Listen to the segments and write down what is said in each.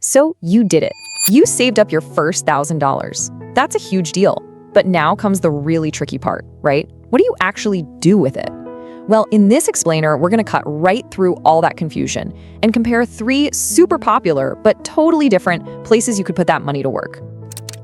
So you did it. You saved up your first $1,000. That's a huge deal. But now comes the really tricky part, right? What do you actually do with it? Well, in this explainer, we're going to cut right through all that confusion and compare 3 super popular but totally different places you could put that money to work.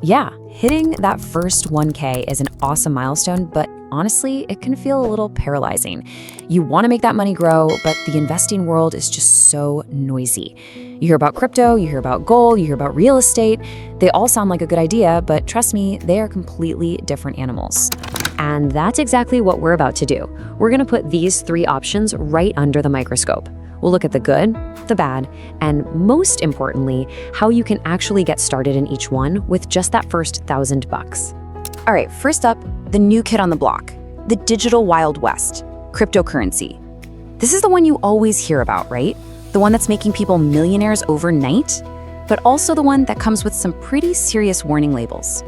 Yeah, hitting that first 1K is an awesome milestone, but honestly, it can feel a little paralyzing. You want to make that money grow, but the investing world is just so noisy. You hear about crypto, you hear about gold, you hear about real estate. They all sound like a good idea, but trust me, they are completely different animals. And that's exactly what we're about to do. We're going to put these 3 options right under the microscope. We'll look at the good, the bad, and most importantly, how you can actually get started in each one with just that first $1,000. All right, first up, the new kid on the block, the digital Wild West, cryptocurrency. This is the one you always hear about, right? The one that's making people millionaires overnight, but also the one that comes with some pretty serious warning labels.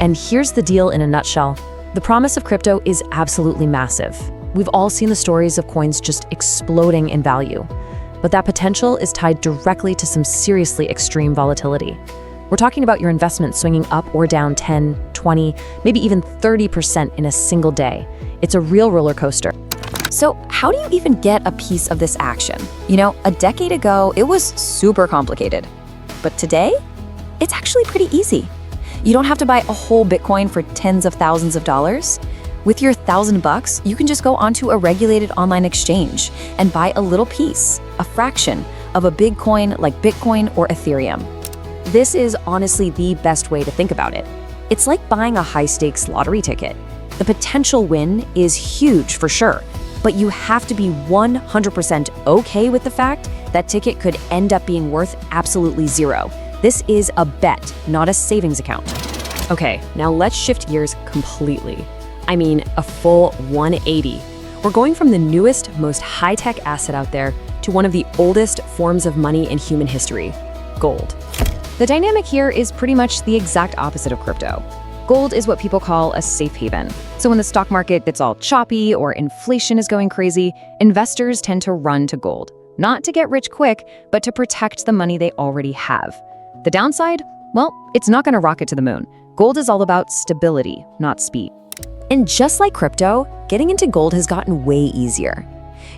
And here's the deal in a nutshell. The promise of crypto is absolutely massive. We've all seen the stories of coins just exploding in value, but that potential is tied directly to some seriously extreme volatility. We're talking about your investment swinging up or down 10, 20, maybe even 30% in a single day. It's a real roller coaster. So how do you even get a piece of this action? You know, a decade ago, it was super complicated. But today, it's actually pretty easy. You don't have to buy a whole Bitcoin for tens of thousands of dollars. With your $1,000, you can just go onto a regulated online exchange and buy a little piece, a fraction of a big coin like Bitcoin or Ethereum. This is honestly the best way to think about it. It's like buying a high-stakes lottery ticket. The potential win is huge for sure, but you have to be 100% okay with the fact that ticket could end up being worth absolutely zero. This is a bet, not a savings account. Okay, now let's shift gears completely. I mean, a full 180. We're going from the newest, most high-tech asset out there to one of the oldest forms of money in human history, gold. The dynamic here is pretty much the exact opposite of crypto. Gold is what people call a safe haven. So when the stock market gets all choppy or inflation is going crazy, investors tend to run to gold. Not to get rich quick, but to protect the money they already have. The downside? Well, it's not going to rocket to the moon. Gold is all about stability, not speed. And just like crypto, getting into gold has gotten way easier.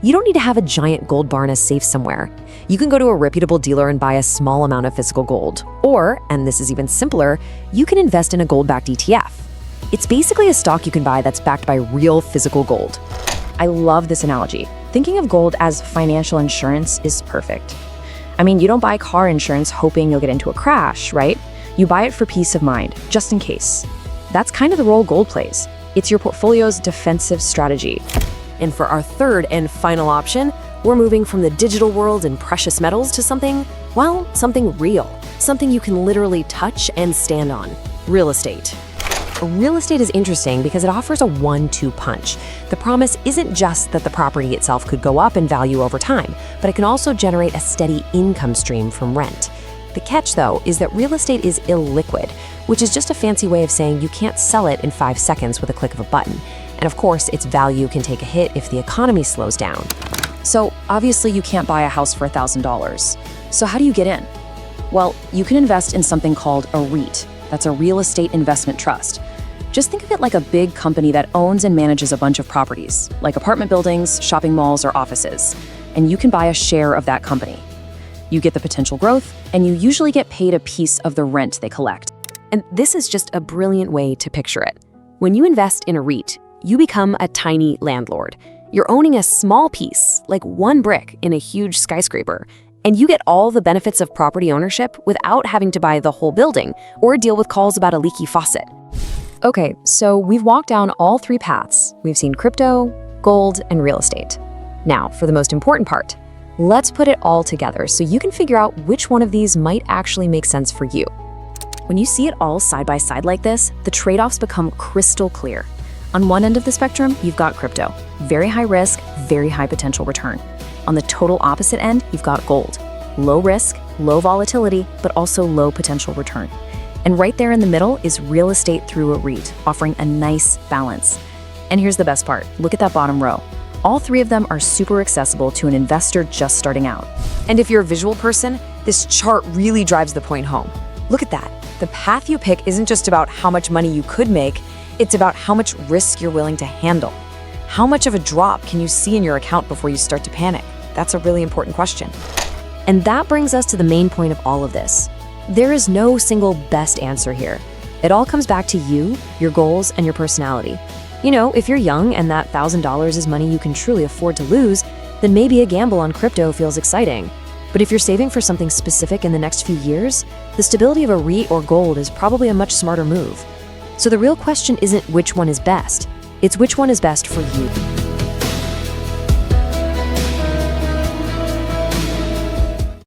You don't need to have a giant gold bar in a safe somewhere. You can go to a reputable dealer and buy a small amount of physical gold. Or, and this is even simpler, you can invest in a gold-backed ETF. It's basically a stock you can buy that's backed by real physical gold. I love this analogy. Thinking of gold as financial insurance is perfect. I mean, you don't buy car insurance hoping you'll get into a crash, right? You buy it for peace of mind, just in case. That's kind of the role gold plays. It's your portfolio's defensive strategy. And for our third and final option, we're moving from the digital world and precious metals to something, well, something real. Something you can literally touch and stand on. Real estate. Real estate is interesting because it offers a 1-2 punch. The promise isn't just that the property itself could go up in value over time, but it can also generate a steady income stream from rent. The catch, though, is that real estate is illiquid, which is just a fancy way of saying you can't sell it in 5 seconds with a click of a button. And of course, its value can take a hit if the economy slows down. So obviously you can't buy a house for $1,000. So how do you get in? Well, you can invest in something called a REIT. That's a real estate investment trust. Just think of it like a big company that owns and manages a bunch of properties, like apartment buildings, shopping malls, or offices. And you can buy a share of that company. You get the potential growth, and you usually get paid a piece of the rent they collect. And this is just a brilliant way to picture it. When you invest in a REIT, you become a tiny landlord. You're owning a small piece, like one brick in a huge skyscraper, and you get all the benefits of property ownership without having to buy the whole building or deal with calls about a leaky faucet. Okay, so we've walked down all 3 paths. We've seen crypto, gold, and real estate. Now, for the most important part, let's put it all together so you can figure out which one of these might actually make sense for you. When you see it all side by side like this, the trade-offs become crystal clear. On one end of the spectrum, you've got crypto. Very high risk, very high potential return. On the total opposite end, you've got gold. Low risk, low volatility, but also low potential return. And right there in the middle is real estate through a REIT, offering a nice balance. And here's the best part. Look at that bottom row. All 3 of them are super accessible to an investor just starting out. And if you're a visual person, This chart really drives the point home. Look at that. The path you pick isn't just about how much money you could make, it's about how much risk you're willing to handle. How much of a drop can you see in your account before you start to panic? That's a really important question. And that brings us to the main point of all of this. There is no single best answer here. It all comes back to you, your goals, and your personality. You know, if you're young and that $1,000 is money you can truly afford to lose, then maybe a gamble on crypto feels exciting. But if you're saving for something specific in the next few years, the stability of a REIT or gold is probably a much smarter move. So the real question isn't which one is best, it's which one is best for you.